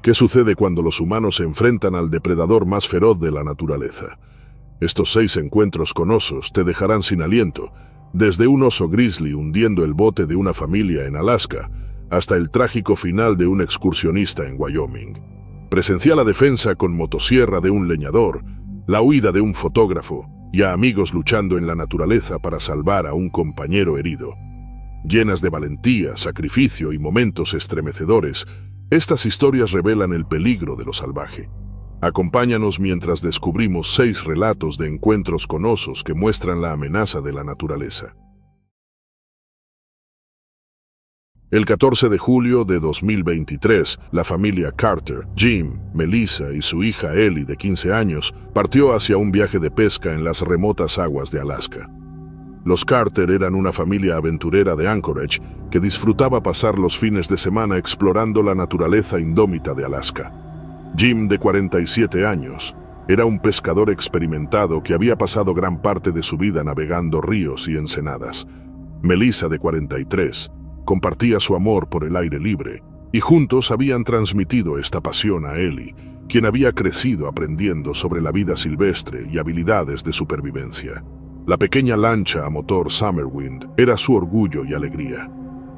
¿Qué sucede cuando los humanos se enfrentan al depredador más feroz de la naturaleza? Estos 6 encuentros con osos te dejarán sin aliento, desde un oso grizzly hundiendo el bote de una familia en Alaska, hasta el trágico final de un excursionista en Wyoming. Presencia la defensa con motosierra de un leñador, la huida de un fotógrafo y a amigos luchando en la naturaleza para salvar a un compañero herido. Llenas de valentía, sacrificio y momentos estremecedores, estas historias revelan el peligro de lo salvaje. Acompáñanos mientras descubrimos 6 relatos de encuentros con osos que muestran la amenaza de la naturaleza. El 14 de julio de 2023, la familia Carter, Jim, Melissa y su hija Ellie, de 15 años, partió hacia un viaje de pesca en las remotas aguas de Alaska. Los Carter eran una familia aventurera de Anchorage que disfrutaba pasar los fines de semana explorando la naturaleza indómita de Alaska. Jim, de 47 años, era un pescador experimentado que había pasado gran parte de su vida navegando ríos y ensenadas. Melissa, de 43, compartía su amor por el aire libre, y juntos habían transmitido esta pasión a Ellie, quien había crecido aprendiendo sobre la vida silvestre y habilidades de supervivencia. La pequeña lancha a motor Summerwind era su orgullo y alegría.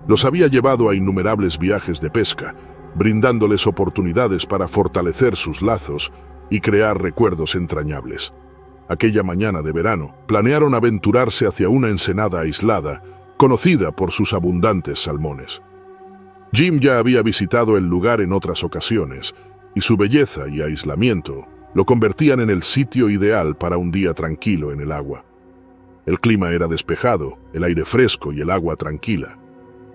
Los había llevado a innumerables viajes de pesca, brindándoles oportunidades para fortalecer sus lazos y crear recuerdos entrañables. Aquella mañana de verano, planearon aventurarse hacia una ensenada aislada, conocida por sus abundantes salmones. Jim ya había visitado el lugar en otras ocasiones, y su belleza y aislamiento lo convertían en el sitio ideal para un día tranquilo en el agua. El clima era despejado, el aire fresco y el agua tranquila.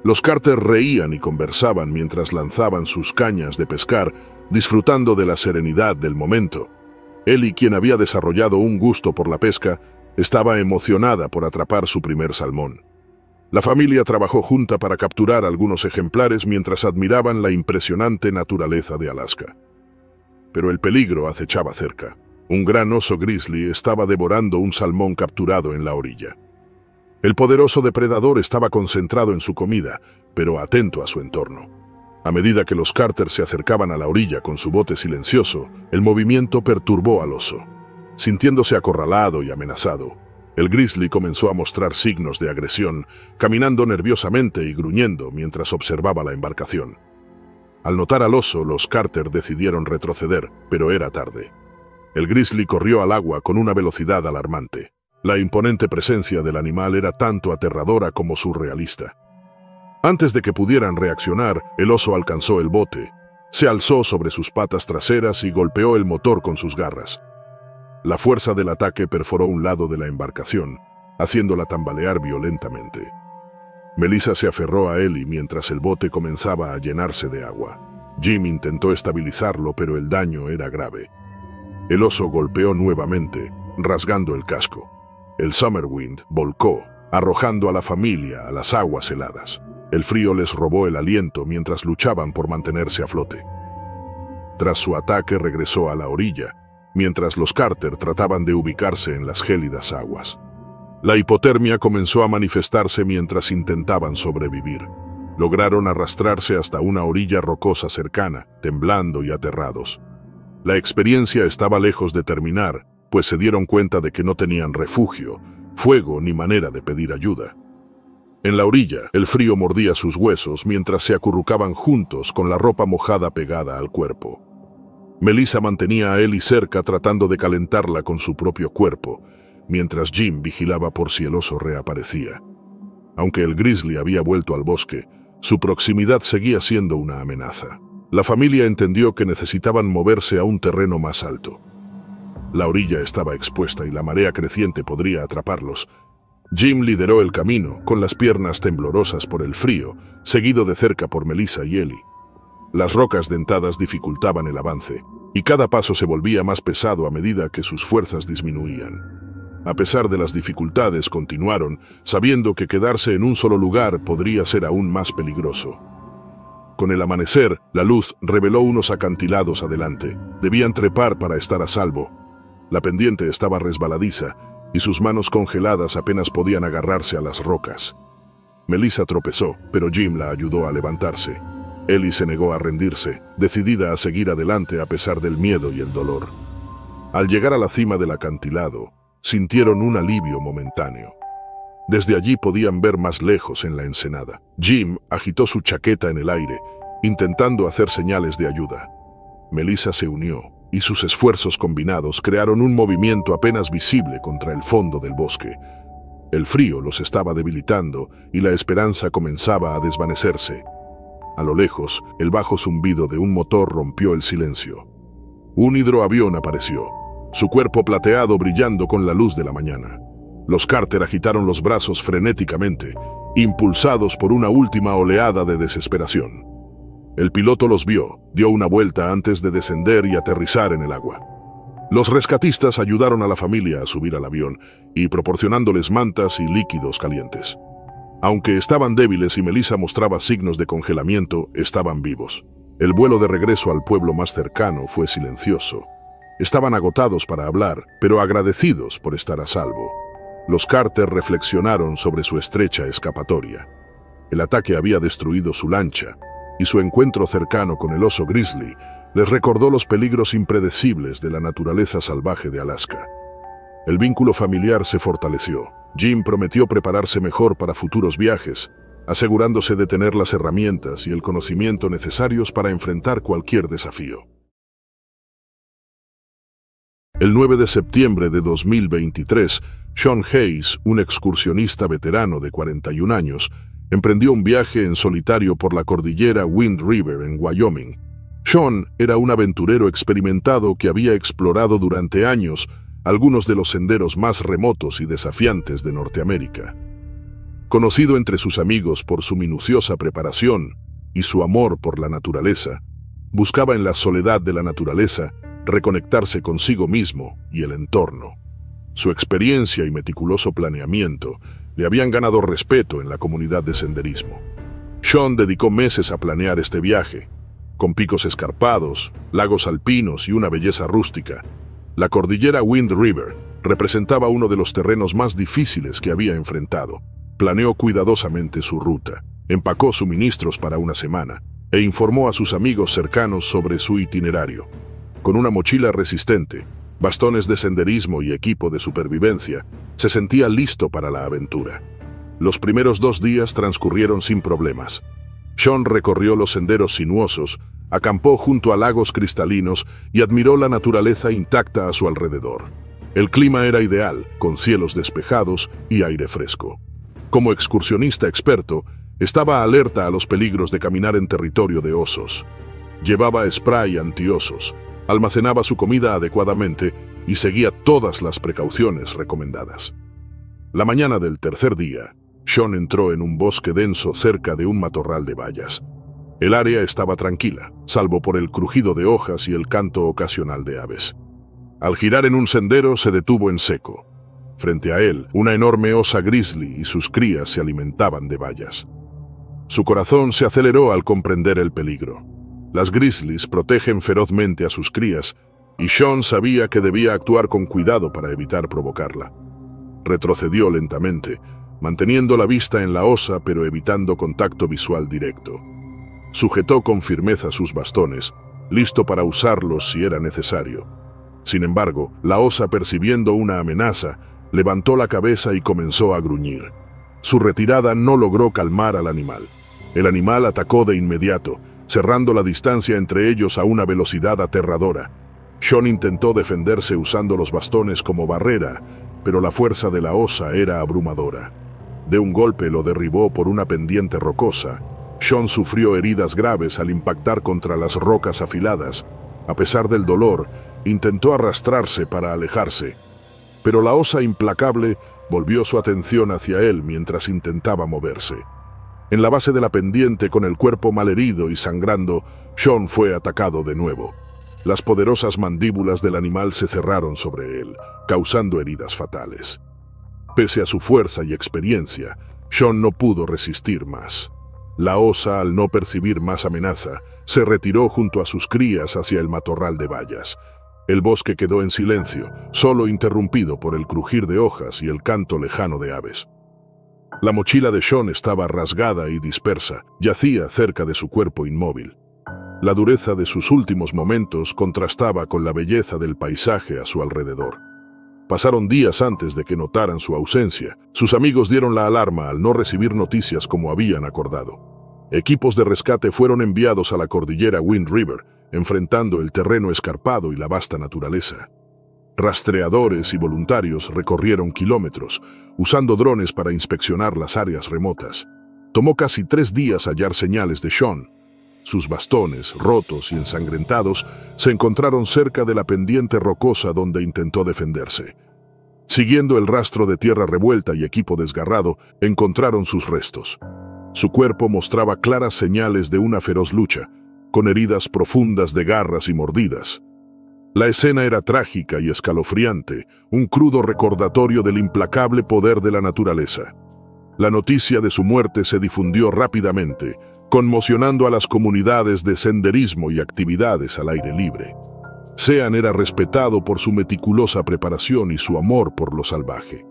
Los Carter reían y conversaban mientras lanzaban sus cañas de pescar, disfrutando de la serenidad del momento. Ellie, quien había desarrollado un gusto por la pesca, estaba emocionada por atrapar su primer salmón. La familia trabajó junta para capturar algunos ejemplares mientras admiraban la impresionante naturaleza de Alaska. Pero el peligro acechaba cerca. Un gran oso grizzly estaba devorando un salmón capturado en la orilla. El poderoso depredador estaba concentrado en su comida, pero atento a su entorno. A medida que los Carter se acercaban a la orilla con su bote silencioso, el movimiento perturbó al oso. Sintiéndose acorralado y amenazado, el grizzly comenzó a mostrar signos de agresión, caminando nerviosamente y gruñendo mientras observaba la embarcación. Al notar al oso, los Carter decidieron retroceder, pero era tarde. El grizzly corrió al agua con una velocidad alarmante. La imponente presencia del animal era tanto aterradora como surrealista. Antes de que pudieran reaccionar, el oso alcanzó el bote, se alzó sobre sus patas traseras y golpeó el motor con sus garras. La fuerza del ataque perforó un lado de la embarcación, haciéndola tambalear violentamente. Melissa se aferró a Ellie mientras el bote comenzaba a llenarse de agua. Jim intentó estabilizarlo, pero el daño era grave. El oso golpeó nuevamente, rasgando el casco. El Summerwind volcó, arrojando a la familia a las aguas heladas. El frío les robó el aliento mientras luchaban por mantenerse a flote. Tras su ataque regresó a la orilla, mientras los Carter trataban de ubicarse en las gélidas aguas. La hipotermia comenzó a manifestarse mientras intentaban sobrevivir. Lograron arrastrarse hasta una orilla rocosa cercana, temblando y aterrados. La experiencia estaba lejos de terminar, pues se dieron cuenta de que no tenían refugio, fuego ni manera de pedir ayuda. En la orilla, el frío mordía sus huesos mientras se acurrucaban juntos con la ropa mojada pegada al cuerpo. Melissa mantenía a Ellie cerca tratando de calentarla con su propio cuerpo, mientras Jim vigilaba por si el oso reaparecía. Aunque el grizzly había vuelto al bosque, su proximidad seguía siendo una amenaza. La familia entendió que necesitaban moverse a un terreno más alto. La orilla estaba expuesta y la marea creciente podría atraparlos. Jim lideró el camino, con las piernas temblorosas por el frío, seguido de cerca por Melissa y Ellie. Las rocas dentadas dificultaban el avance, y cada paso se volvía más pesado a medida que sus fuerzas disminuían. A pesar de las dificultades, continuaron, sabiendo que quedarse en un solo lugar podría ser aún más peligroso. Con el amanecer, la luz reveló unos acantilados adelante. Debían trepar para estar a salvo. La pendiente estaba resbaladiza, y sus manos congeladas apenas podían agarrarse a las rocas. Melissa tropezó, pero Jim la ayudó a levantarse. Ellie se negó a rendirse, decidida a seguir adelante a pesar del miedo y el dolor. Al llegar a la cima del acantilado, sintieron un alivio momentáneo. Desde allí podían ver más lejos en la ensenada. Jim agitó su chaqueta en el aire, intentando hacer señales de ayuda. Melissa se unió, y sus esfuerzos combinados crearon un movimiento apenas visible contra el fondo del bosque. El frío los estaba debilitando y la esperanza comenzaba a desvanecerse. A lo lejos, el bajo zumbido de un motor rompió el silencio. Un hidroavión apareció, su cuerpo plateado brillando con la luz de la mañana. Los Carter agitaron los brazos frenéticamente, impulsados por una última oleada de desesperación. El piloto los vio, dio una vuelta antes de descender y aterrizar en el agua. Los rescatistas ayudaron a la familia a subir al avión y proporcionándoles mantas y líquidos calientes. Aunque estaban débiles y Melissa mostraba signos de congelamiento, estaban vivos. El vuelo de regreso al pueblo más cercano fue silencioso. Estaban agotados para hablar, pero agradecidos por estar a salvo. Los Carter reflexionaron sobre su estrecha escapatoria. El ataque había destruido su lancha, y su encuentro cercano con el oso grizzly les recordó los peligros impredecibles de la naturaleza salvaje de Alaska. El vínculo familiar se fortaleció. Jim prometió prepararse mejor para futuros viajes, asegurándose de tener las herramientas y el conocimiento necesarios para enfrentar cualquier desafío. El 9 de septiembre de 2023, Sean Hayes, un excursionista veterano de 41 años, emprendió un viaje en solitario por la cordillera Wind River en Wyoming. Sean era un aventurero experimentado que había explorado durante años algunos de los senderos más remotos y desafiantes de Norteamérica. Conocido entre sus amigos por su minuciosa preparación y su amor por la naturaleza, buscaba en la soledad de la naturaleza reconectarse consigo mismo y el entorno. Su experiencia y meticuloso planeamiento le habían ganado respeto en la comunidad de senderismo. Sean dedicó meses a planear este viaje, con picos escarpados, lagos alpinos y una belleza rústica. La cordillera Wind River representaba uno de los terrenos más difíciles que había enfrentado. Planeó cuidadosamente su ruta, empacó suministros para una semana e informó a sus amigos cercanos sobre su itinerario. Con una mochila resistente, bastones de senderismo y equipo de supervivencia, se sentía listo para la aventura. Los primeros 2 días transcurrieron sin problemas. Sean recorrió los senderos sinuosos, acampó junto a lagos cristalinos y admiró la naturaleza intacta a su alrededor. El clima era ideal, con cielos despejados y aire fresco. Como excursionista experto, estaba alerta a los peligros de caminar en territorio de osos. Llevaba spray antiosos, almacenaba su comida adecuadamente y seguía todas las precauciones recomendadas. La mañana del tercer día, Sean entró en un bosque denso cerca de un matorral de bayas. El área estaba tranquila, salvo por el crujido de hojas y el canto ocasional de aves. Al girar en un sendero, se detuvo en seco. Frente a él, una enorme osa grizzly y sus crías se alimentaban de bayas. Su corazón se aceleró al comprender el peligro. Las grizzlies protegen ferozmente a sus crías, y Sean sabía que debía actuar con cuidado para evitar provocarla. Retrocedió lentamente, manteniendo la vista en la osa pero evitando contacto visual directo. Sujetó con firmeza sus bastones, listo para usarlos si era necesario. Sin embargo, la osa, percibiendo una amenaza, levantó la cabeza y comenzó a gruñir. Su retirada no logró calmar al animal. El animal atacó de inmediato, cerrando la distancia entre ellos a una velocidad aterradora. Sean intentó defenderse usando los bastones como barrera, pero la fuerza de la osa era abrumadora. De un golpe lo derribó por una pendiente rocosa. Sean sufrió heridas graves al impactar contra las rocas afiladas. A pesar del dolor, intentó arrastrarse para alejarse, pero la osa implacable volvió su atención hacia él mientras intentaba moverse. En la base de la pendiente, con el cuerpo malherido y sangrando, Sean fue atacado de nuevo. Las poderosas mandíbulas del animal se cerraron sobre él, causando heridas fatales. Pese a su fuerza y experiencia, Sean no pudo resistir más. La osa, al no percibir más amenaza, se retiró junto a sus crías hacia el matorral de bayas. El bosque quedó en silencio, solo interrumpido por el crujir de hojas y el canto lejano de aves. La mochila de Sean estaba rasgada y dispersa, yacía cerca de su cuerpo inmóvil. La dureza de sus últimos momentos contrastaba con la belleza del paisaje a su alrededor. Pasaron días antes de que notaran su ausencia. Sus amigos dieron la alarma al no recibir noticias como habían acordado. Equipos de rescate fueron enviados a la cordillera Wind River, enfrentando el terreno escarpado y la vasta naturaleza. Rastreadores y voluntarios recorrieron kilómetros, usando drones para inspeccionar las áreas remotas. Tomó casi 3 días hallar señales de Sean. Sus bastones, rotos y ensangrentados, se encontraron cerca de la pendiente rocosa donde intentó defenderse. Siguiendo el rastro de tierra revuelta y equipo desgarrado, encontraron sus restos. Su cuerpo mostraba claras señales de una feroz lucha, con heridas profundas de garras y mordidas. La escena era trágica y escalofriante, un crudo recordatorio del implacable poder de la naturaleza. La noticia de su muerte se difundió rápidamente, conmocionando a las comunidades de senderismo y actividades al aire libre. Sean era respetado por su meticulosa preparación y su amor por lo salvaje.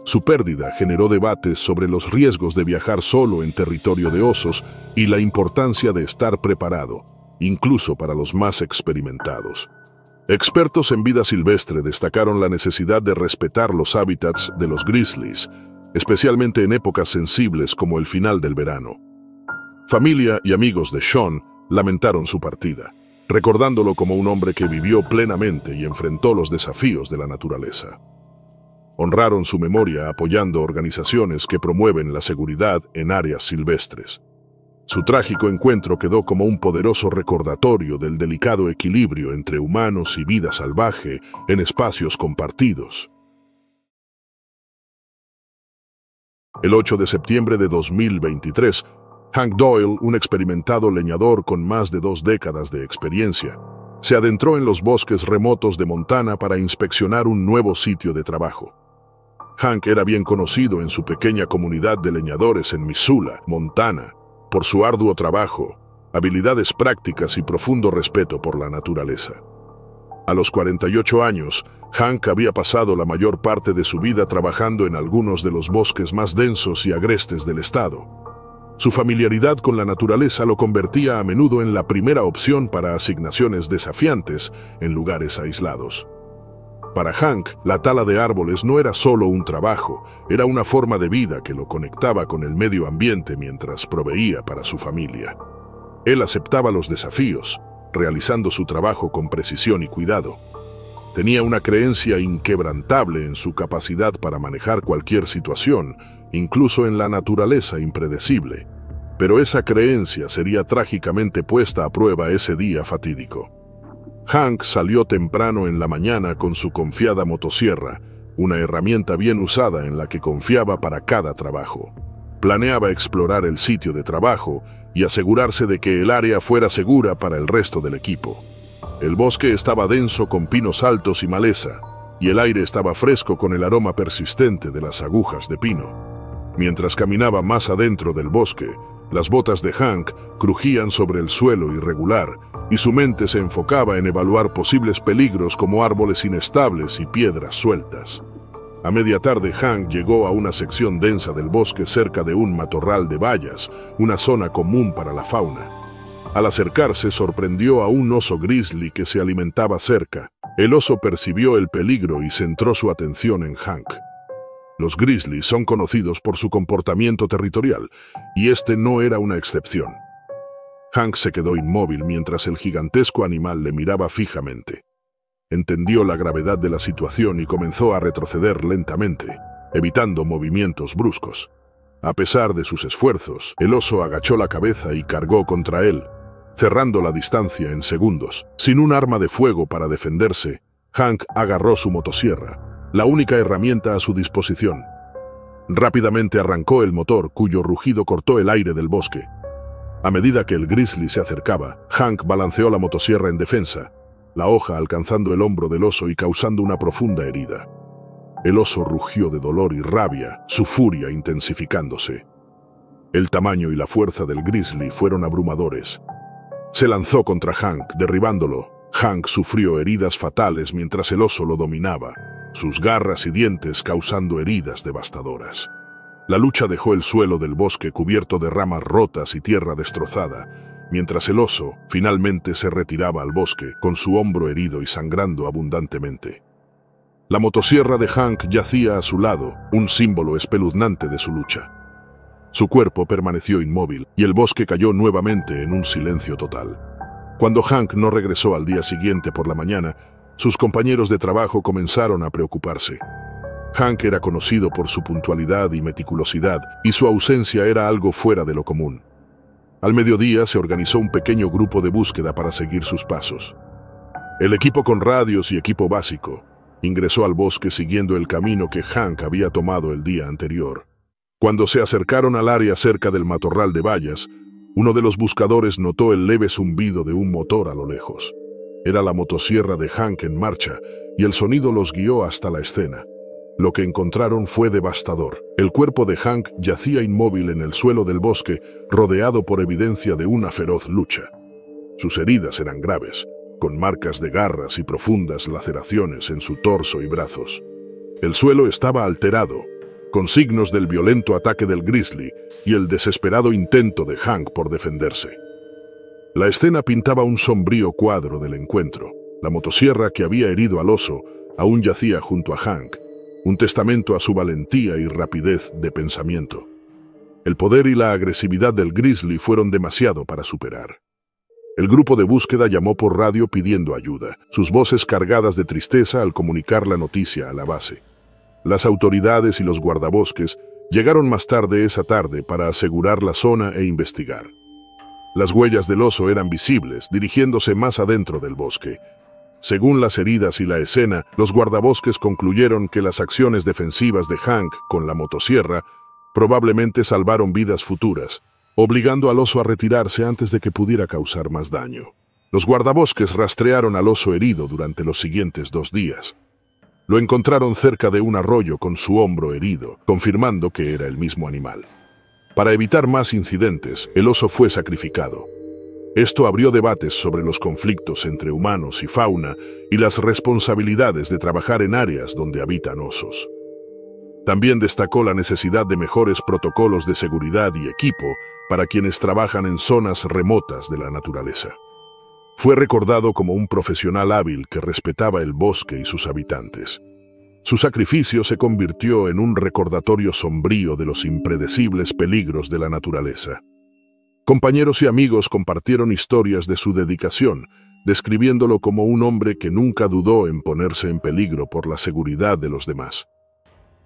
Su pérdida generó debates sobre los riesgos de viajar solo en territorio de osos y la importancia de estar preparado, incluso para los más experimentados. Expertos en vida silvestre destacaron la necesidad de respetar los hábitats de los grizzlies, especialmente en épocas sensibles como el final del verano. Familia y amigos de Sean lamentaron su partida, recordándolo como un hombre que vivió plenamente y enfrentó los desafíos de la naturaleza. Honraron su memoria apoyando organizaciones que promueven la seguridad en áreas silvestres. Su trágico encuentro quedó como un poderoso recordatorio del delicado equilibrio entre humanos y vida salvaje en espacios compartidos. El 8 de septiembre de 2023, Hank Doyle, un experimentado leñador con más de 2 décadas de experiencia, se adentró en los bosques remotos de Montana para inspeccionar un nuevo sitio de trabajo. Hank era bien conocido en su pequeña comunidad de leñadores en Missoula, Montana, por su arduo trabajo, habilidades prácticas y profundo respeto por la naturaleza. A los 48 años, Hank había pasado la mayor parte de su vida trabajando en algunos de los bosques más densos y agrestes del estado. Su familiaridad con la naturaleza lo convertía a menudo en la primera opción para asignaciones desafiantes en lugares aislados. Para Hank, la tala de árboles no era solo un trabajo, era una forma de vida que lo conectaba con el medio ambiente mientras proveía para su familia. Él aceptaba los desafíos, realizando su trabajo con precisión y cuidado. Tenía una creencia inquebrantable en su capacidad para manejar cualquier situación, incluso en la naturaleza impredecible. Pero esa creencia sería trágicamente puesta a prueba ese día fatídico. Hank salió temprano en la mañana con su confiada motosierra, una herramienta bien usada en la que confiaba para cada trabajo. Planeaba explorar el sitio de trabajo y asegurarse de que el área fuera segura para el resto del equipo. El bosque estaba denso con pinos altos y maleza, y el aire estaba fresco con el aroma persistente de las agujas de pino. Mientras caminaba más adentro del bosque, las botas de Hank crujían sobre el suelo irregular y su mente se enfocaba en evaluar posibles peligros como árboles inestables y piedras sueltas. A media tarde, Hank llegó a una sección densa del bosque cerca de un matorral de bayas, una zona común para la fauna. Al acercarse, sorprendió a un oso grizzly que se alimentaba cerca. El oso percibió el peligro y centró su atención en Hank. Los grizzlies son conocidos por su comportamiento territorial, y este no era una excepción. Hank se quedó inmóvil mientras el gigantesco animal le miraba fijamente. Entendió la gravedad de la situación y comenzó a retroceder lentamente, evitando movimientos bruscos. A pesar de sus esfuerzos, el oso agachó la cabeza y cargó contra él, cerrando la distancia en segundos. Sin un arma de fuego para defenderse, Hank agarró su motosierra, la única herramienta a su disposición. Rápidamente arrancó el motor, cuyo rugido cortó el aire del bosque. A medida que el grizzly se acercaba, Hank balanceó la motosierra en defensa, la hoja alcanzando el hombro del oso y causando una profunda herida. El oso rugió de dolor y rabia, su furia intensificándose. El tamaño y la fuerza del grizzly fueron abrumadores. Se lanzó contra Hank, derribándolo. Hank sufrió heridas fatales mientras el oso lo dominaba, sus garras y dientes causando heridas devastadoras. La lucha dejó el suelo del bosque cubierto de ramas rotas y tierra destrozada, mientras el oso finalmente se retiraba al bosque con su hombro herido y sangrando abundantemente. La motosierra de Hank yacía a su lado, un símbolo espeluznante de su lucha. Su cuerpo permaneció inmóvil y el bosque cayó nuevamente en un silencio total. Cuando Hank no regresó al día siguiente por la mañana, sus compañeros de trabajo comenzaron a preocuparse. Hank era conocido por su puntualidad y meticulosidad, y su ausencia era algo fuera de lo común. Al mediodía se organizó un pequeño grupo de búsqueda para seguir sus pasos. El equipo con radios y equipo básico ingresó al bosque siguiendo el camino que Hank había tomado el día anterior. Cuando se acercaron al área cerca del matorral de bayas, uno de los buscadores notó el leve zumbido de un motor a lo lejos. Era la motosierra de Hank en marcha, y el sonido los guió hasta la escena. Lo que encontraron fue devastador. El cuerpo de Hank yacía inmóvil en el suelo del bosque, rodeado por evidencia de una feroz lucha. Sus heridas eran graves, con marcas de garras y profundas laceraciones en su torso y brazos. El suelo estaba alterado, con signos del violento ataque del grizzly y el desesperado intento de Hank por defenderse. La escena pintaba un sombrío cuadro del encuentro. La motosierra que había herido al oso aún yacía junto a Hank, un testamento a su valentía y rapidez de pensamiento. El poder y la agresividad del grizzly fueron demasiado para superar. El grupo de búsqueda llamó por radio pidiendo ayuda, sus voces cargadas de tristeza al comunicar la noticia a la base. Las autoridades y los guardabosques llegaron más tarde esa tarde para asegurar la zona e investigar. Las huellas del oso eran visibles, dirigiéndose más adentro del bosque. Según las heridas y la escena, los guardabosques concluyeron que las acciones defensivas de Hank con la motosierra probablemente salvaron vidas futuras, obligando al oso a retirarse antes de que pudiera causar más daño. Los guardabosques rastrearon al oso herido durante los siguientes 2 días. Lo encontraron cerca de un arroyo con su hombro herido, confirmando que era el mismo animal. Para evitar más incidentes, el oso fue sacrificado. Esto abrió debates sobre los conflictos entre humanos y fauna y las responsabilidades de trabajar en áreas donde habitan osos. También destacó la necesidad de mejores protocolos de seguridad y equipo para quienes trabajan en zonas remotas de la naturaleza. Fue recordado como un profesional hábil que respetaba el bosque y sus habitantes. Su sacrificio se convirtió en un recordatorio sombrío de los impredecibles peligros de la naturaleza. Compañeros y amigos compartieron historias de su dedicación, describiéndolo como un hombre que nunca dudó en ponerse en peligro por la seguridad de los demás.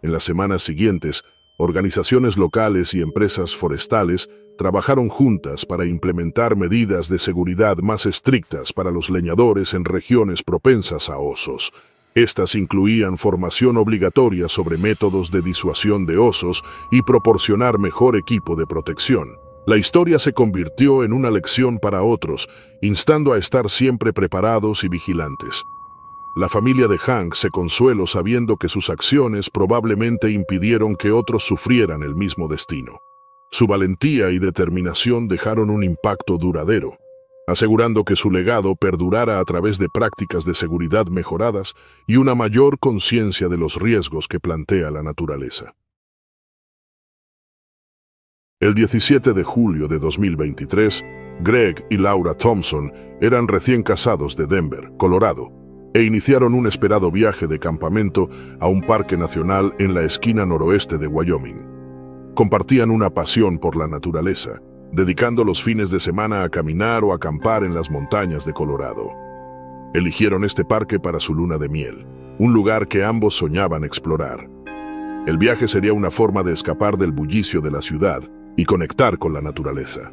En las semanas siguientes, organizaciones locales y empresas forestales trabajaron juntas para implementar medidas de seguridad más estrictas para los leñadores en regiones propensas a osos. Estas incluían formación obligatoria sobre métodos de disuasión de osos y proporcionar mejor equipo de protección. La historia se convirtió en una lección para otros, instando a estar siempre preparados y vigilantes. La familia de Hank se consueló sabiendo que sus acciones probablemente impidieron que otros sufrieran el mismo destino. Su valentía y determinación dejaron un impacto duradero, asegurando que su legado perdurara a través de prácticas de seguridad mejoradas y una mayor conciencia de los riesgos que plantea la naturaleza. El 17 de julio de 2023, Greg y Laura Thompson eran recién casados de Denver, Colorado, e iniciaron un esperado viaje de campamento a un parque nacional en la esquina noroeste de Wyoming. Compartían una pasión por la naturaleza, dedicando los fines de semana a caminar o acampar en las montañas de Colorado. Eligieron este parque para su luna de miel, un lugar que ambos soñaban explorar. El viaje sería una forma de escapar del bullicio de la ciudad y conectar con la naturaleza.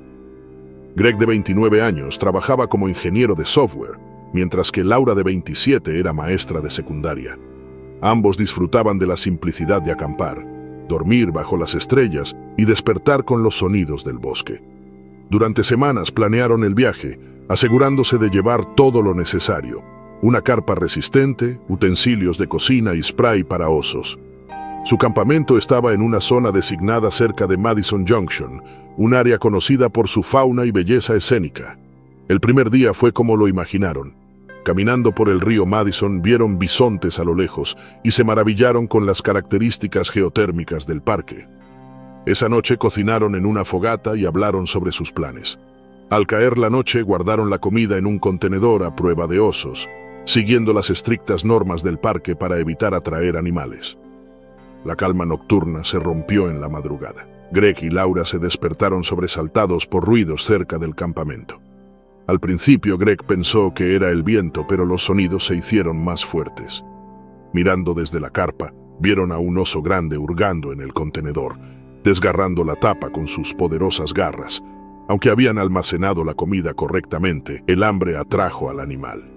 Greg, de 29 años, trabajaba como ingeniero de software, mientras que Laura, de 27, era maestra de secundaria. Ambos disfrutaban de la simplicidad de acampar, dormir bajo las estrellas y despertar con los sonidos del bosque. Durante semanas planearon el viaje, asegurándose de llevar todo lo necesario: una carpa resistente, utensilios de cocina y spray para osos. Su campamento estaba en una zona designada cerca de Madison Junction, un área conocida por su fauna y belleza escénica. El primer día fue como lo imaginaron. Caminando por el río Madison, vieron bisontes a lo lejos y se maravillaron con las características geotérmicas del parque. Esa noche cocinaron en una fogata y hablaron sobre sus planes. Al caer la noche, guardaron la comida en un contenedor a prueba de osos, siguiendo las estrictas normas del parque para evitar atraer animales. La calma nocturna se rompió en la madrugada. Greg y Laura se despertaron sobresaltados por ruidos cerca del campamento. Al principio, Greg pensó que era el viento, pero los sonidos se hicieron más fuertes. Mirando desde la carpa, vieron a un oso grande hurgando en el contenedor, desgarrando la tapa con sus poderosas garras. Aunque habían almacenado la comida correctamente, el hambre atrajo al animal.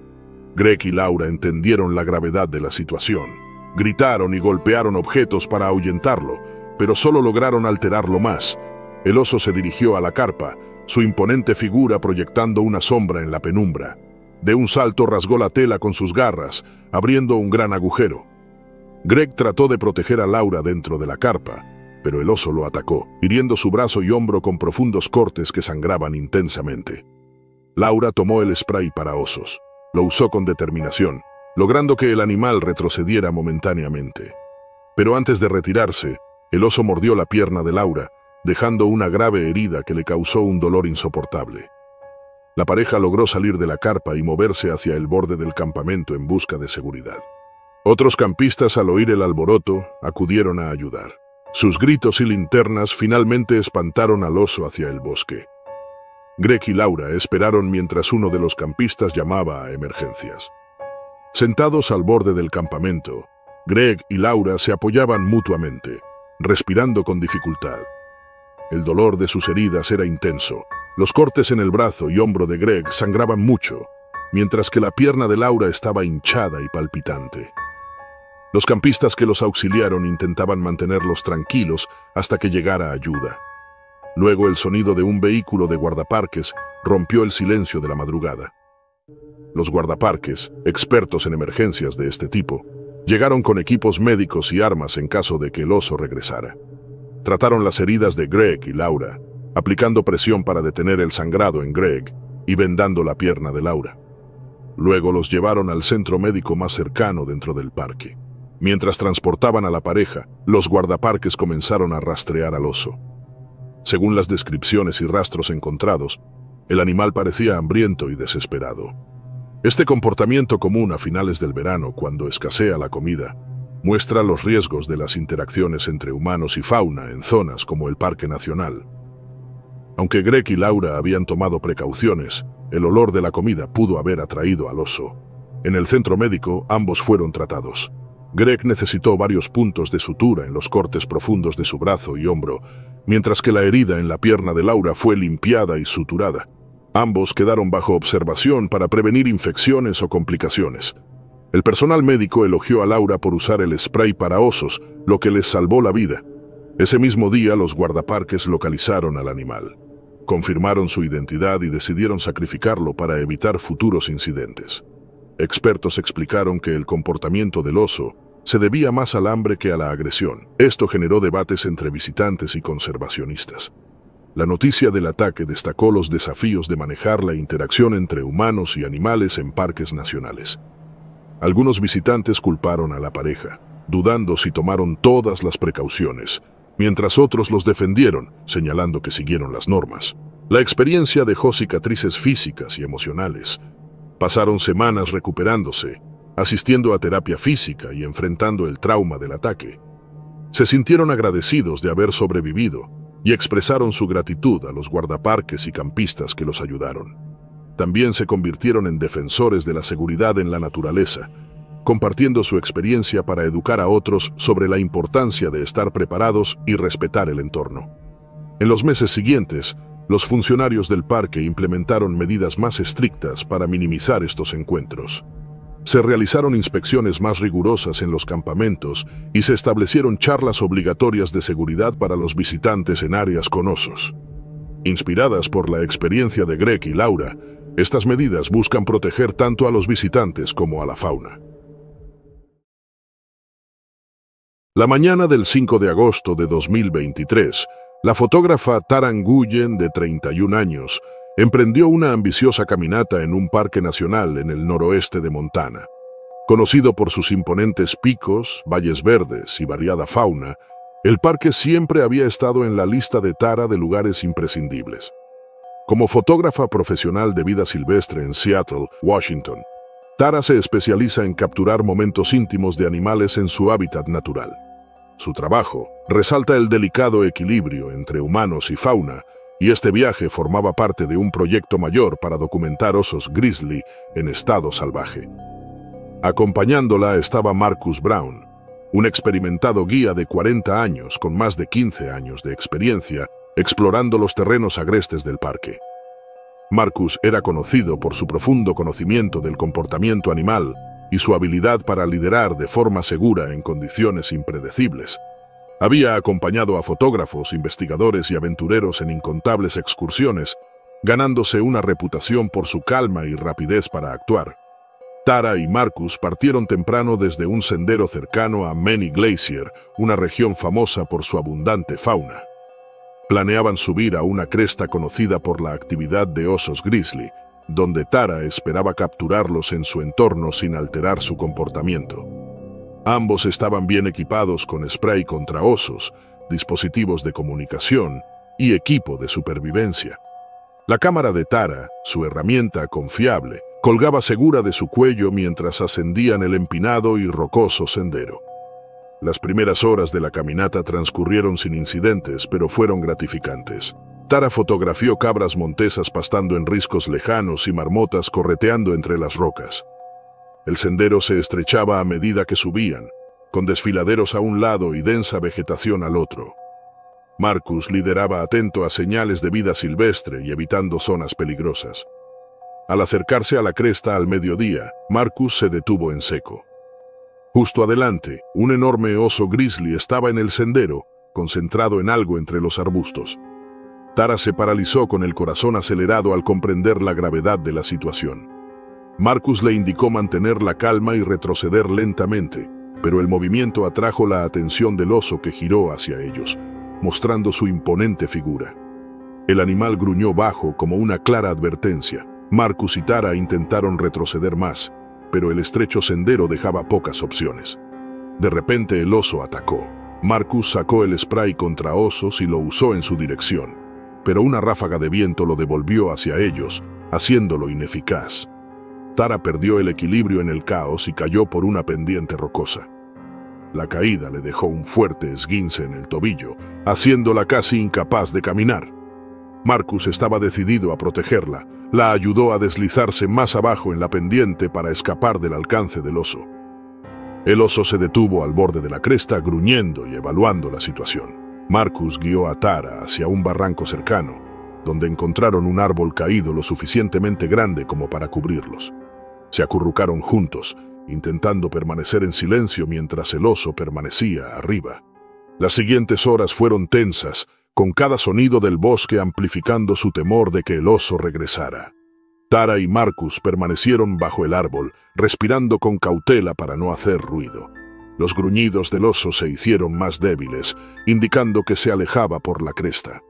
Greg y Laura entendieron la gravedad de la situación. Gritaron y golpearon objetos para ahuyentarlo, pero solo lograron alterarlo más. El oso se dirigió a la carpa, su imponente figura proyectando una sombra en la penumbra. De un salto rasgó la tela con sus garras, abriendo un gran agujero. Greg trató de proteger a Laura dentro de la carpa, pero el oso lo atacó, hiriendo su brazo y hombro con profundos cortes que sangraban intensamente. Laura tomó el spray para osos. Lo usó con determinación, logrando que el animal retrocediera momentáneamente. Pero antes de retirarse, el oso mordió la pierna de Laura, dejando una grave herida que le causó un dolor insoportable. La pareja logró salir de la carpa y moverse hacia el borde del campamento en busca de seguridad. Otros campistas, al oír el alboroto, acudieron a ayudar. Sus gritos y linternas finalmente espantaron al oso hacia el bosque. Greg y Laura esperaron mientras uno de los campistas llamaba a emergencias. Sentados al borde del campamento, Greg y Laura se apoyaban mutuamente, respirando con dificultad. El dolor de sus heridas era intenso. Los cortes en el brazo y hombro de Greg sangraban mucho, mientras que la pierna de Laura estaba hinchada y palpitante. Los campistas que los auxiliaron intentaban mantenerlos tranquilos hasta que llegara ayuda. Luego el sonido de un vehículo de guardaparques rompió el silencio de la madrugada. Los guardaparques, expertos en emergencias de este tipo, llegaron con equipos médicos y armas en caso de que el oso regresara. Trataron las heridas de Greg y Laura, aplicando presión para detener el sangrado en Greg y vendando la pierna de Laura. Luego los llevaron al centro médico más cercano dentro del parque. Mientras transportaban a la pareja, los guardaparques comenzaron a rastrear al oso. Según las descripciones y rastros encontrados, el animal parecía hambriento y desesperado. Este comportamiento común a finales del verano, cuando escasea la comida, muestra los riesgos de las interacciones entre humanos y fauna en zonas como el Parque Nacional. Aunque Greg y Laura habían tomado precauciones, el olor de la comida pudo haber atraído al oso. En el centro médico, ambos fueron tratados. Greg necesitó varios puntos de sutura en los cortes profundos de su brazo y hombro, mientras que la herida en la pierna de Laura fue limpiada y suturada. Ambos quedaron bajo observación para prevenir infecciones o complicaciones. El personal médico elogió a Laura por usar el spray para osos, lo que les salvó la vida. Ese mismo día, los guardaparques localizaron al animal. Confirmaron su identidad y decidieron sacrificarlo para evitar futuros incidentes. Expertos explicaron que el comportamiento del oso se debía más al hambre que a la agresión. Esto generó debates entre visitantes y conservacionistas. La noticia del ataque destacó los desafíos de manejar la interacción entre humanos y animales en parques nacionales. Algunos visitantes culparon a la pareja, dudando si tomaron todas las precauciones, mientras otros los defendieron, señalando que siguieron las normas. La experiencia dejó cicatrices físicas y emocionales. Pasaron semanas recuperándose, asistiendo a terapia física y enfrentando el trauma del ataque. Se sintieron agradecidos de haber sobrevivido y expresaron su gratitud a los guardaparques y campistas que los ayudaron. También se convirtieron en defensores de la seguridad en la naturaleza, compartiendo su experiencia para educar a otros sobre la importancia de estar preparados y respetar el entorno. En los meses siguientes, los funcionarios del parque implementaron medidas más estrictas para minimizar estos encuentros. Se realizaron inspecciones más rigurosas en los campamentos y se establecieron charlas obligatorias de seguridad para los visitantes en áreas con osos. Inspiradas por la experiencia de Greg y Laura, estas medidas buscan proteger tanto a los visitantes como a la fauna. La mañana del 5 de agosto de 2023, la fotógrafa Tara Nguyen, de 31 años, emprendió una ambiciosa caminata en un parque nacional en el noroeste de Montana. Conocido por sus imponentes picos, valles verdes y variada fauna, El parque siempre había estado en la lista de Tara de lugares imprescindibles. Como fotógrafa profesional de vida silvestre en Seattle, Washington, Tara se especializa en capturar momentos íntimos de animales en su hábitat natural. Su trabajo resalta el delicado equilibrio entre humanos y fauna, y este viaje formaba parte de un proyecto mayor para documentar osos grizzly en estado salvaje. Acompañándola estaba Marcus Brown, un experimentado guía de 40 años con más de 15 años de experiencia explorando los terrenos agrestes del parque. Marcus era conocido por su profundo conocimiento del comportamiento animal y su habilidad para liderar de forma segura en condiciones impredecibles. Había acompañado a fotógrafos, investigadores y aventureros en incontables excursiones, ganándose una reputación por su calma y rapidez para actuar. Tara y Marcus partieron temprano desde un sendero cercano a Many Glacier, una región famosa por su abundante fauna. Planeaban subir a una cresta conocida por la actividad de osos grizzly, donde Tara esperaba capturarlos en su entorno sin alterar su comportamiento. Ambos estaban bien equipados con spray contra osos, dispositivos de comunicación y equipo de supervivencia. La cámara de Tara, su herramienta confiable, colgaba segura de su cuello mientras ascendían el empinado y rocoso sendero. Las primeras horas de la caminata transcurrieron sin incidentes, pero fueron gratificantes. Tara fotografió cabras montesas pastando en riscos lejanos y marmotas correteando entre las rocas. El sendero se estrechaba a medida que subían, con desfiladeros a un lado y densa vegetación al otro. Marcus lideraba atento a señales de vida silvestre y evitando zonas peligrosas. Al acercarse a la cresta al mediodía, Marcus se detuvo en seco. Justo adelante, un enorme oso grizzly estaba en el sendero, concentrado en algo entre los arbustos. Tara se paralizó con el corazón acelerado al comprender la gravedad de la situación. Marcus le indicó mantener la calma y retroceder lentamente, pero el movimiento atrajo la atención del oso que giró hacia ellos, mostrando su imponente figura. El animal gruñó bajo como una clara advertencia. Marcus y Tara intentaron retroceder más, pero el estrecho sendero dejaba pocas opciones. De repente el oso atacó. Marcus sacó el spray contra osos y lo usó en su dirección, pero una ráfaga de viento lo devolvió hacia ellos, haciéndolo ineficaz. Tara perdió el equilibrio en el caos y cayó por una pendiente rocosa. La caída le dejó un fuerte esguince en el tobillo, haciéndola casi incapaz de caminar. Marcus estaba decidido a protegerla. La ayudó a deslizarse más abajo en la pendiente para escapar del alcance del oso. El oso se detuvo al borde de la cresta, gruñendo y evaluando la situación. Marcus guió a Tara hacia un barranco cercano, donde encontraron un árbol caído lo suficientemente grande como para cubrirlos. Se acurrucaron juntos, intentando permanecer en silencio mientras el oso permanecía arriba. Las siguientes horas fueron tensas, con cada sonido del bosque amplificando su temor de que el oso regresara. Tara y Marcus permanecieron bajo el árbol, respirando con cautela para no hacer ruido. Los gruñidos del oso se hicieron más débiles, indicando que se alejaba por la cresta.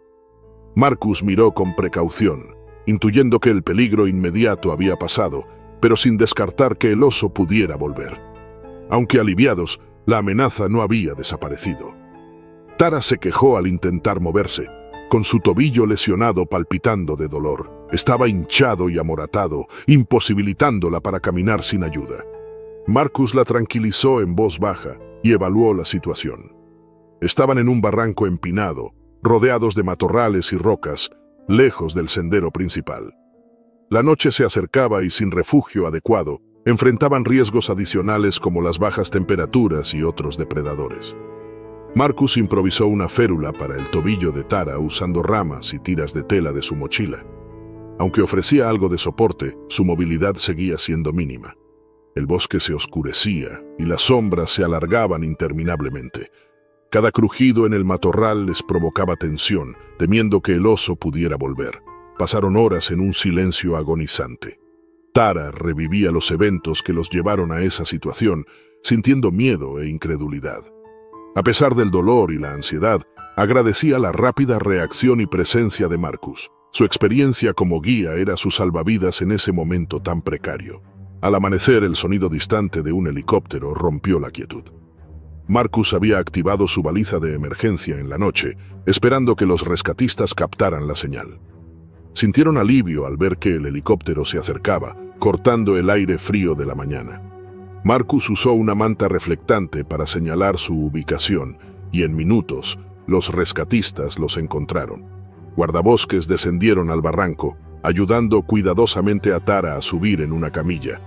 Marcus miró con precaución, intuyendo que el peligro inmediato había pasado, pero sin descartar que el oso pudiera volver. Aunque aliviados, la amenaza no había desaparecido. Tara se quejó al intentar moverse, con su tobillo lesionado palpitando de dolor. Estaba hinchado y amoratado, imposibilitándola para caminar sin ayuda. Marcus la tranquilizó en voz baja y evaluó la situación. Estaban en un barranco empinado, rodeados de matorrales y rocas, lejos del sendero principal. La noche se acercaba y sin refugio adecuado, enfrentaban riesgos adicionales como las bajas temperaturas y otros depredadores. Marcus improvisó una férula para el tobillo de Tara usando ramas y tiras de tela de su mochila. Aunque ofrecía algo de soporte, su movilidad seguía siendo mínima. El bosque se oscurecía y las sombras se alargaban interminablemente. Cada crujido en el matorral les provocaba tensión, temiendo que el oso pudiera volver. Pasaron horas en un silencio agonizante. Tara revivía los eventos que los llevaron a esa situación, sintiendo miedo e incredulidad. A pesar del dolor y la ansiedad, agradecía la rápida reacción y presencia de Marcus. Su experiencia como guía era su salvavidas en ese momento tan precario. Al amanecer, el sonido distante de un helicóptero rompió la quietud. Marcus había activado su baliza de emergencia en la noche, esperando que los rescatistas captaran la señal. Sintieron alivio al ver que el helicóptero se acercaba, cortando el aire frío de la mañana. Marcus usó una manta reflectante para señalar su ubicación y en minutos los rescatistas los encontraron. Guardabosques descendieron al barranco, ayudando cuidadosamente a Tara a subir en una camilla.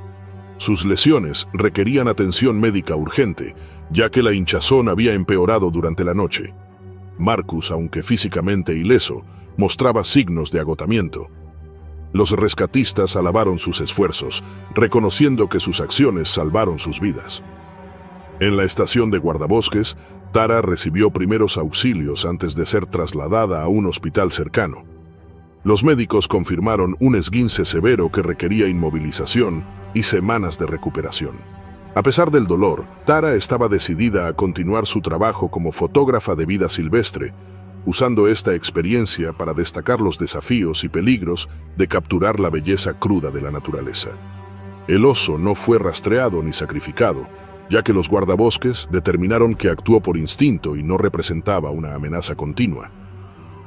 Sus lesiones requerían atención médica urgente, ya que la hinchazón había empeorado durante la noche. Marcus, aunque físicamente ileso, mostraba signos de agotamiento. Los rescatistas alabaron sus esfuerzos, reconociendo que sus acciones salvaron sus vidas. En la estación de guardabosques, Tara recibió primeros auxilios antes de ser trasladada a un hospital cercano. Los médicos confirmaron un esguince severo que requería inmovilización y semanas de recuperación. A pesar del dolor, Tara estaba decidida a continuar su trabajo como fotógrafa de vida silvestre, usando esta experiencia para destacar los desafíos y peligros de capturar la belleza cruda de la naturaleza. El oso no fue rastreado ni sacrificado, ya que los guardabosques determinaron que actuó por instinto y no representaba una amenaza continua.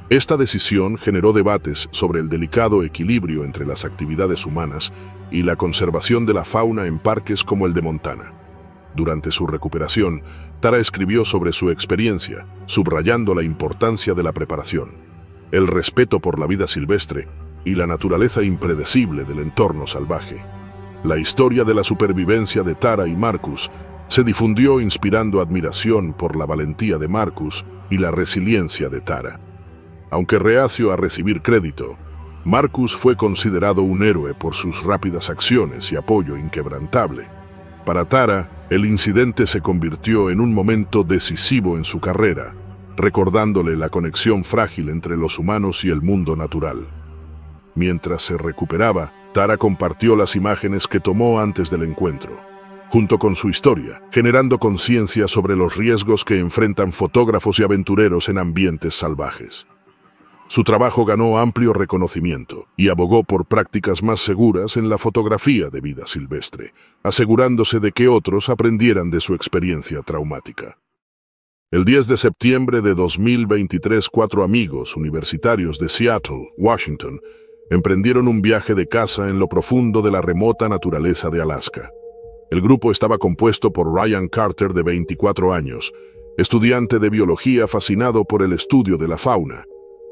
Esta decisión generó debates sobre el delicado equilibrio entre las actividades humanas y la conservación de la fauna en parques como el de Montana. Durante su recuperación, Tara escribió sobre su experiencia, subrayando la importancia de la preparación, el respeto por la vida silvestre y la naturaleza impredecible del entorno salvaje. La historia de la supervivencia de Tara y Marcus se difundió inspirando admiración por la valentía de Marcus y la resiliencia de Tara. Aunque reacio a recibir crédito, Marcus fue considerado un héroe por sus rápidas acciones y apoyo inquebrantable. Para Tara, el incidente se convirtió en un momento decisivo en su carrera, recordándole la conexión frágil entre los humanos y el mundo natural. Mientras se recuperaba, Tara compartió las imágenes que tomó antes del encuentro, junto con su historia, generando conciencia sobre los riesgos que enfrentan fotógrafos y aventureros en ambientes salvajes. Su trabajo ganó amplio reconocimiento y abogó por prácticas más seguras en la fotografía de vida silvestre, asegurándose de que otros aprendieran de su experiencia traumática. El 10 de septiembre de 2023, 4 amigos universitarios de Seattle, Washington, emprendieron un viaje de caza en lo profundo de la remota naturaleza de Alaska. El grupo estaba compuesto por Ryan Carter, de 24 años, estudiante de biología fascinado por el estudio de la fauna;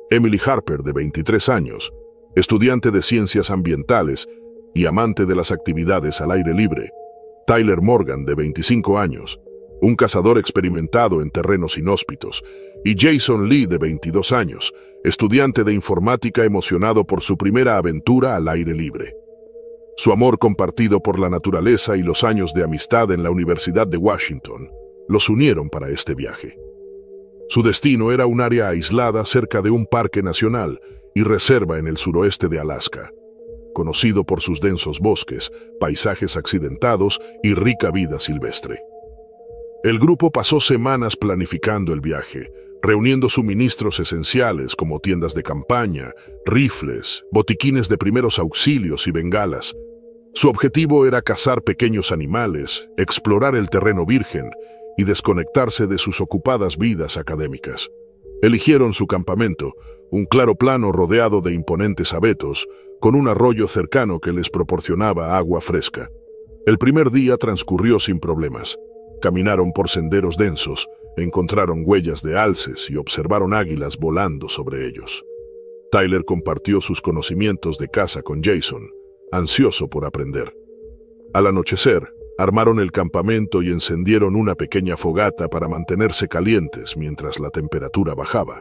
Emily Harper, de 23 años, estudiante de ciencias ambientales y amante de las actividades al aire libre; Tyler Morgan, de 25 años, un cazador experimentado en terrenos inhóspitos; y Jason Lee, de 22 años, estudiante de informática emocionado por su primera aventura al aire libre. Su amor compartido por la naturaleza y los años de amistad en la Universidad de Washington los unieron para este viaje. Su destino era un área aislada cerca de un parque nacional y reserva en el suroeste de Alaska, conocido por sus densos bosques, paisajes accidentados y rica vida silvestre. El grupo pasó semanas planificando el viaje, reuniendo suministros esenciales como tiendas de campaña, rifles, botiquines de primeros auxilios y bengalas. Su objetivo era cazar pequeños animales, explorar el terreno virgen y desconectarse de sus ocupadas vidas académicas. Eligieron su campamento, un claro plano rodeado de imponentes abetos, con un arroyo cercano que les proporcionaba agua fresca. El primer día transcurrió sin problemas. Caminaron por senderos densos, encontraron huellas de alces y observaron águilas volando sobre ellos. Tyler compartió sus conocimientos de caza con Jason, ansioso por aprender. Al anochecer, armaron el campamento y encendieron una pequeña fogata para mantenerse calientes mientras la temperatura bajaba.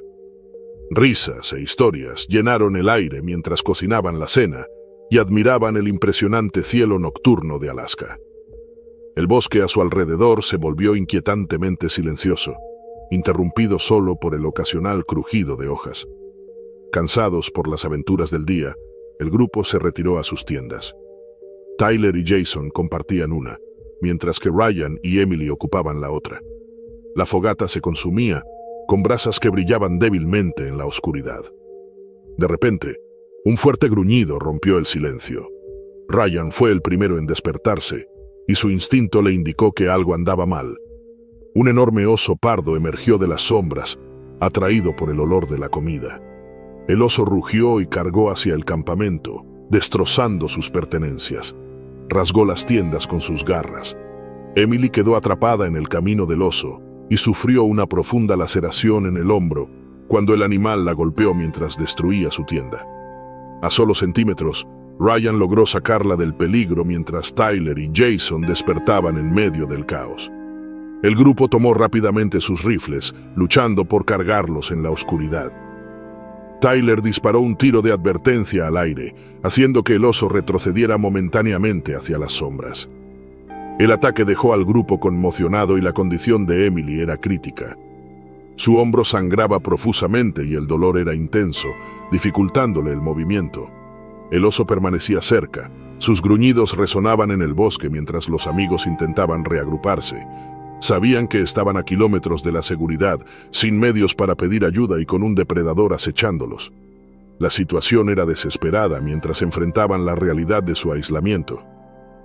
Risas e historias llenaron el aire mientras cocinaban la cena y admiraban el impresionante cielo nocturno de Alaska. El bosque a su alrededor se volvió inquietantemente silencioso, interrumpido solo por el ocasional crujido de hojas. Cansados por las aventuras del día, el grupo se retiró a sus tiendas. Tyler y Jason compartían una, mientras que Ryan y Emily ocupaban la otra. La fogata se consumía, con brasas que brillaban débilmente en la oscuridad. De repente, un fuerte gruñido rompió el silencio. Ryan fue el primero en despertarse, y su instinto le indicó que algo andaba mal. Un enorme oso pardo emergió de las sombras, atraído por el olor de la comida. El oso rugió y cargó hacia el campamento, destrozando sus pertenencias. Rasgó las tiendas con sus garras. Emily quedó atrapada en el camino del oso y sufrió una profunda laceración en el hombro cuando el animal la golpeó mientras destruía su tienda. A solo centímetros, Ryan logró sacarla del peligro mientras Tyler y Jason despertaban en medio del caos. El grupo tomó rápidamente sus rifles, luchando por cargarlos en la oscuridad. Tyler disparó un tiro de advertencia al aire, haciendo que el oso retrocediera momentáneamente hacia las sombras. El ataque dejó al grupo conmocionado y la condición de Emily era crítica. Su hombro sangraba profusamente y el dolor era intenso, dificultándole el movimiento. El oso permanecía cerca. Sus gruñidos resonaban en el bosque mientras los amigos intentaban reagruparse. Sabían que estaban a kilómetros de la seguridad, sin medios para pedir ayuda y con un depredador acechándolos. La situación era desesperada mientras enfrentaban la realidad de su aislamiento.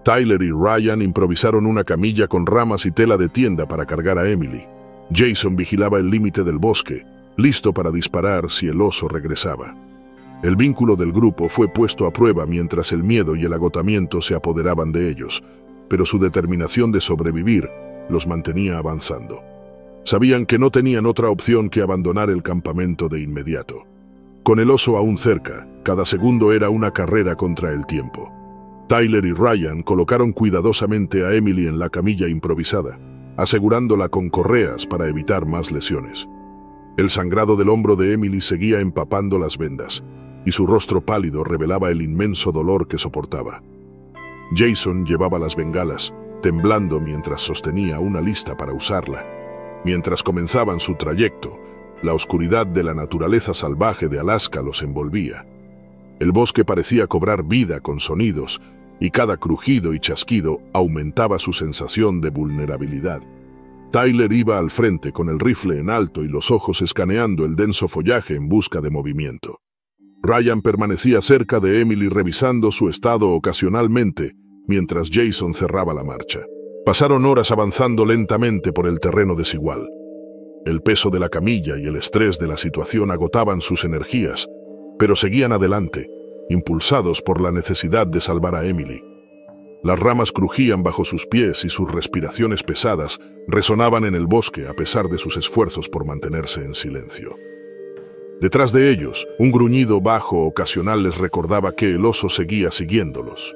Tyler y Ryan improvisaron una camilla con ramas y tela de tienda para cargar a Emily. Jason vigilaba el límite del bosque, listo para disparar si el oso regresaba. El vínculo del grupo fue puesto a prueba mientras el miedo y el agotamiento se apoderaban de ellos, pero su determinación de sobrevivir los mantenía avanzando. Sabían que no tenían otra opción que abandonar el campamento de inmediato. Con el oso aún cerca, cada segundo era una carrera contra el tiempo. Tyler y Ryan colocaron cuidadosamente a Emily en la camilla improvisada, asegurándola con correas para evitar más lesiones. El sangrado del hombro de Emily seguía empapando las vendas, y su rostro pálido revelaba el inmenso dolor que soportaba. Jason llevaba las bengalas, temblando mientras sostenía una lista para usarla. Mientras comenzaban su trayecto, la oscuridad de la naturaleza salvaje de Alaska los envolvía. El bosque parecía cobrar vida con sonidos, y cada crujido y chasquido aumentaba su sensación de vulnerabilidad. Tyler iba al frente con el rifle en alto y los ojos escaneando el denso follaje en busca de movimiento. Ryan permanecía cerca de Emily revisando su estado ocasionalmente, mientras Jason cerraba la marcha. Pasaron horas avanzando lentamente por el terreno desigual. El peso de la camilla y el estrés de la situación agotaban sus energías, pero seguían adelante, impulsados por la necesidad de salvar a Emily. Las ramas crujían bajo sus pies y sus respiraciones pesadas resonaban en el bosque a pesar de sus esfuerzos por mantenerse en silencio. Detrás de ellos, un gruñido bajo ocasional les recordaba que el oso seguía siguiéndolos.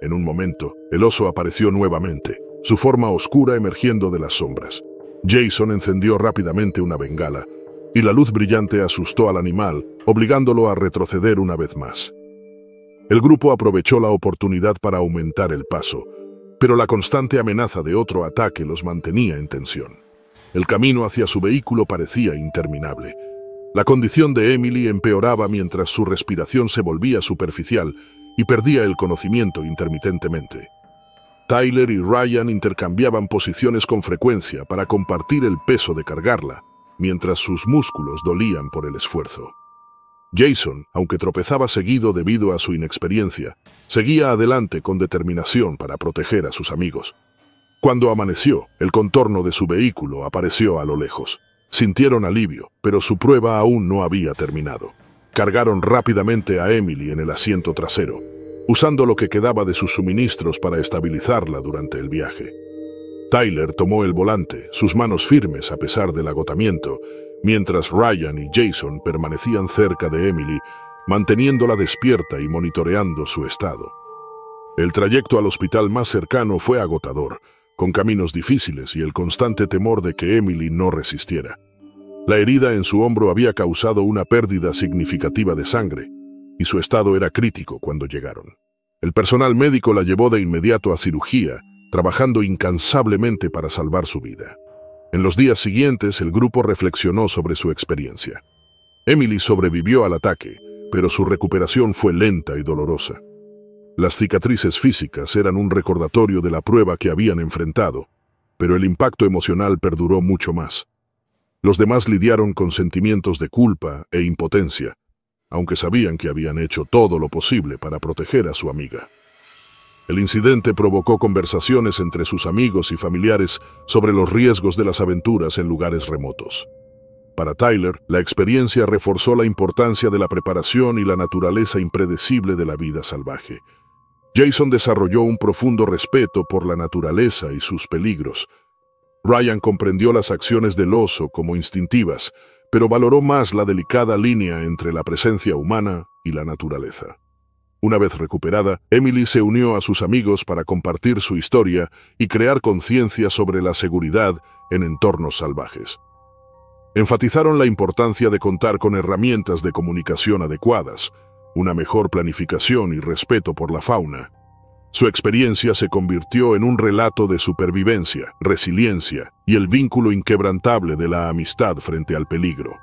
En un momento, el oso apareció nuevamente, su forma oscura emergiendo de las sombras. Jason encendió rápidamente una bengala, y la luz brillante asustó al animal, obligándolo a retroceder una vez más. El grupo aprovechó la oportunidad para aumentar el paso, pero la constante amenaza de otro ataque los mantenía en tensión. El camino hacia su vehículo parecía interminable. La condición de Emily empeoraba mientras su respiración se volvía superficial y perdía el conocimiento intermitentemente. Tyler y Ryan intercambiaban posiciones con frecuencia para compartir el peso de cargarla, mientras sus músculos dolían por el esfuerzo. Jason, aunque tropezaba seguido debido a su inexperiencia, seguía adelante con determinación para proteger a sus amigos. Cuando amaneció, el contorno de su vehículo apareció a lo lejos. Sintieron alivio, pero su prueba aún no había terminado. Cargaron rápidamente a Emily en el asiento trasero, usando lo que quedaba de sus suministros para estabilizarla durante el viaje. Tyler tomó el volante, sus manos firmes a pesar del agotamiento, mientras Ryan y Jason permanecían cerca de Emily, manteniéndola despierta y monitoreando su estado. El trayecto al hospital más cercano fue agotador, con caminos difíciles y el constante temor de que Emily no resistiera. La herida en su hombro había causado una pérdida significativa de sangre, y su estado era crítico cuando llegaron. El personal médico la llevó de inmediato a cirugía, trabajando incansablemente para salvar su vida. En los días siguientes, el grupo reflexionó sobre su experiencia. Emily sobrevivió al ataque, pero su recuperación fue lenta y dolorosa. Las cicatrices físicas eran un recordatorio de la prueba que habían enfrentado, pero el impacto emocional perduró mucho más. Los demás lidiaron con sentimientos de culpa e impotencia, aunque sabían que habían hecho todo lo posible para proteger a su amiga. El incidente provocó conversaciones entre sus amigos y familiares sobre los riesgos de las aventuras en lugares remotos. Para Tyler, la experiencia reforzó la importancia de la preparación y la naturaleza impredecible de la vida salvaje. Jason desarrolló un profundo respeto por la naturaleza y sus peligros. Ryan comprendió las acciones del oso como instintivas, pero valoró más la delicada línea entre la presencia humana y la naturaleza. Una vez recuperada, Emily se unió a sus amigos para compartir su historia y crear conciencia sobre la seguridad en entornos salvajes. Enfatizaron la importancia de contar con herramientas de comunicación adecuadas, una mejor planificación y respeto por la fauna. Su experiencia se convirtió en un relato de supervivencia, resiliencia y el vínculo inquebrantable de la amistad frente al peligro.